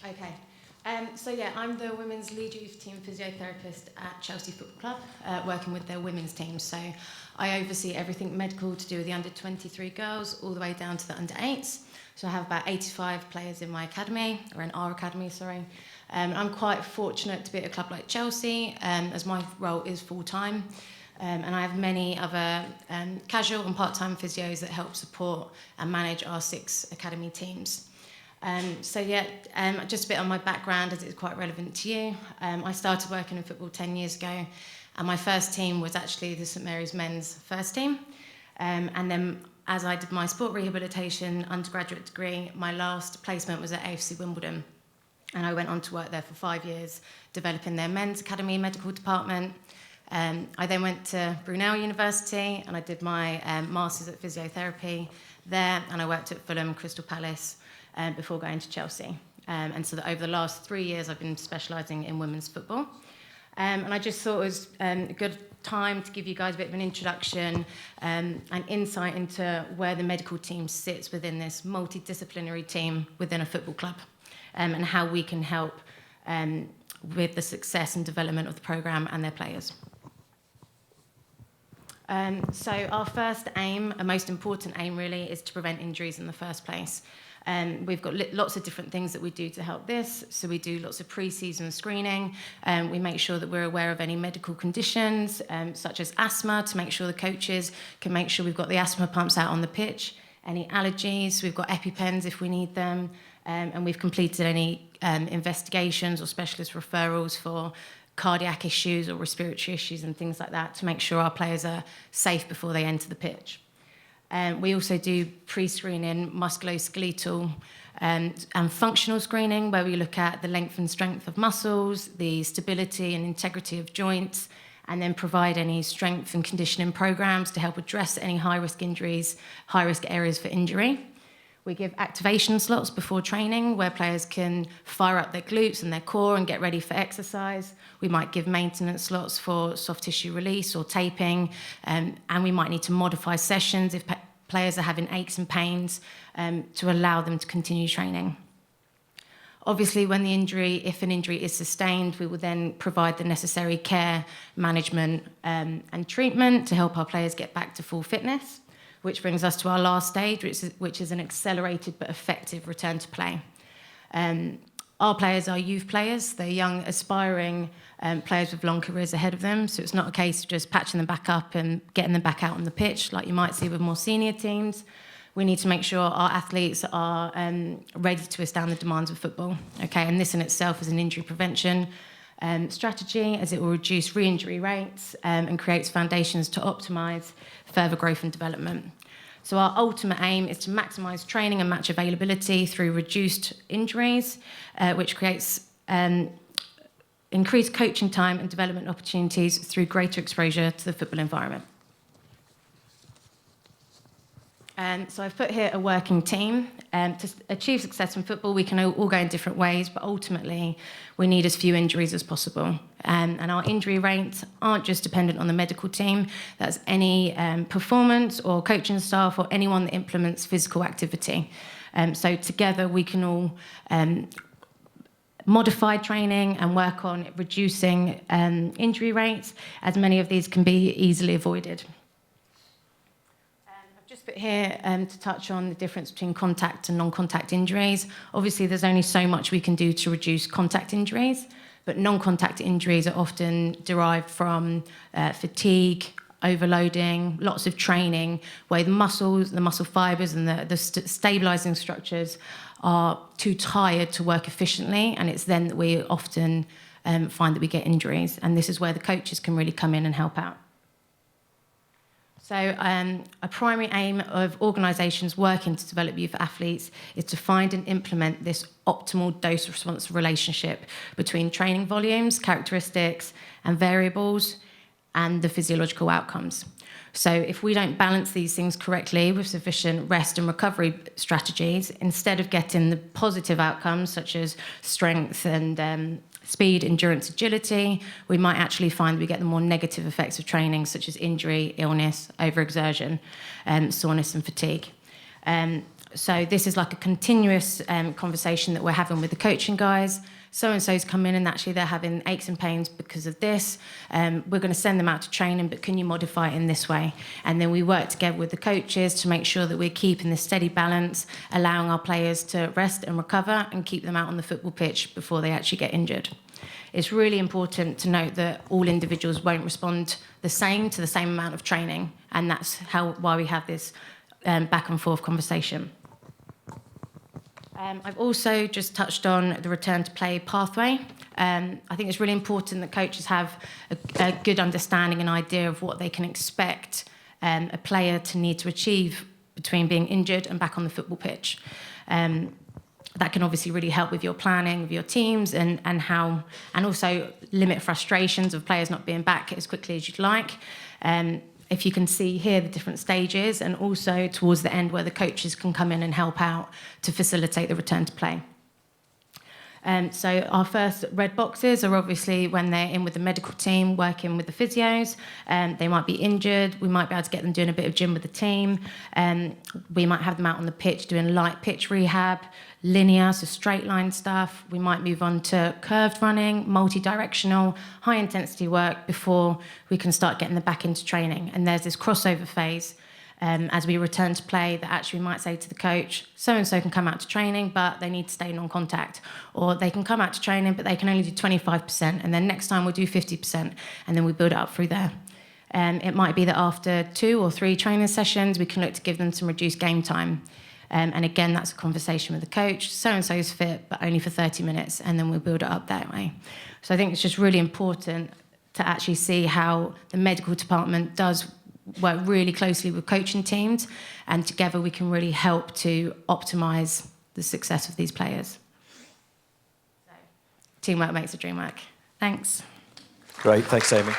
Okay. So yeah, I'm the women's lead youth team physiotherapist at Chelsea Football Club, working with their women's team. So I oversee everything medical to do with the under 23 girls all the way down to the under 8s. So I have about 85 players in my academy, or in our academy, sorry. I'm quite fortunate to be at a club like Chelsea, as my role is full-time. And I have many other casual and part-time physios that help support and manage our 6 academy teams. Just a bit on my background, as it's quite relevant to you. I started working in football 10 years ago, and my first team was actually the St Mary's men's first team. And then as I did my sport rehabilitation undergraduate degree, my last placement was at AFC Wimbledon. And I went on to work there for 5 years, developing their men's academy medical department. I then went to Brunel University, and I did my master's at physiotherapy there, and I worked at Fulham, Crystal Palace, before going to Chelsea. And so that over the last 3 years, I've been specialising in women's football. And I just thought it was a good time to give you guys a bit of an introduction and insight into where the medical team sits within this multidisciplinary team within a football club, and how we can help with the success and development of the programme and their players. So our first aim, a most important aim really, is to prevent injuries in the first place. We've got lots of different things that we do to help this. So we do lots of pre-season screening. We make sure that we're aware of any medical conditions, such as asthma, to make sure the coaches can make sure we've got the asthma pumps out on the pitch. Any allergies, we've got EpiPens if we need them. And we've completed any investigations or specialist referrals for cardiac issues or respiratory issues and things like that to make sure our players are safe before they enter the pitch. We also do pre-screening, musculoskeletal and functional screening, where we look at the length and strength of muscles, the stability and integrity of joints, and then provide any strength and conditioning programs to help address any high-risk injuries, high-risk areas for injury. We give activation slots before training where players can fire up their glutes and their core and get ready for exercise. We might give maintenance slots for soft tissue release or taping, and we might need to modify sessions if players are having aches and pains to allow them to continue training. Obviously, if an injury is sustained, we will then provide the necessary care, management and treatment to help our players get back to full fitness, which brings us to our last stage, which is an accelerated but effective return to play. Our players are youth players. They're young, aspiring players with long careers ahead of them. So it's not a case of just patching them back up and getting them back out on the pitch like you might see with more senior teams. We need to make sure our athletes are ready to withstand the demands of football. Okay, and this in itself is an injury prevention strategy, as it will reduce re-injury rates and creates foundations to optimise further growth and development. So our ultimate aim is to maximise training and match availability through reduced injuries, which creates increased coaching time and development opportunities through greater exposure to the football environment. So I've put here a working team. To achieve success in football, we can all go in different ways, but ultimately we need as few injuries as possible. And our injury rates aren't just dependent on the medical team. That's any performance or coaching staff or anyone that implements physical activity. So together we can all modify training and work on reducing injury rates, as many of these can be easily avoided. Just put here to touch on the difference between contact and non-contact injuries. Obviously, there's only so much we can do to reduce contact injuries, but non-contact injuries are often derived from fatigue, overloading, lots of training, where the muscles, the muscle fibres and the stabilising structures are too tired to work efficiently, and it's then that we often find that we get injuries, and this is where the coaches can really come in and help out. So a primary aim of organisations working to develop youth athletes is to find and implement this optimal dose-response relationship between training volumes, characteristics and variables and the physiological outcomes. So if we don't balance these things correctly with sufficient rest and recovery strategies, instead of getting the positive outcomes such as strength and speed, endurance, agility, we might actually find we get the more negative effects of training, such as injury, illness, overexertion, soreness and fatigue. So this is like a continuous conversation that we're having with the coaching guys. So-and-so's come in and actually they're having aches and pains because of this. We're going to send them out to training, but can you modify it in this way? And then we work together with the coaches to make sure that we're keeping this steady balance, allowing our players to rest and recover and keep them out on the football pitch before they actually get injured. It's really important to note that all individuals won't respond the same to the same amount of training, and that's why we have this back and forth conversation. I've also just touched on the return to play pathway. I think it's really important that coaches have a good understanding and idea of what they can expect a player to need to achieve between being injured and back on the football pitch. That can obviously really help with your planning, with your teams, and also limit frustrations of players not being back as quickly as you'd like. If you can see here the different stages, and also towards the end where the coaches can come in and help out to facilitate the return to play. So our first red boxes are obviously when they're in with the medical team, working with the physios. They might be injured. We might be able to get them doing a bit of gym with the team. We might have them out on the pitch doing light pitch rehab, linear, so straight line stuff. We might move on to curved running, multi-directional, high intensity work before we can start getting them back into training. And there's this crossover phase as we return to play that actually we might say to the coach, so-and-so can come out to training, but they need to stay non-contact. Or they can come out to training, but they can only do 25%. And then next time we'll do 50%. And then we build it up through there. It might be that after 2 or 3 training sessions, we can look to give them some reduced game time. And again, that's a conversation with the coach. So-and-so is fit, but only for 30 minutes, and then we'll build it up that way. So I think it's just really important to actually see how the medical department does work really closely with coaching teams, and together we can really help to optimise the success of these players. So, teamwork makes the dream work. Thanks. Great, thanks, Amy.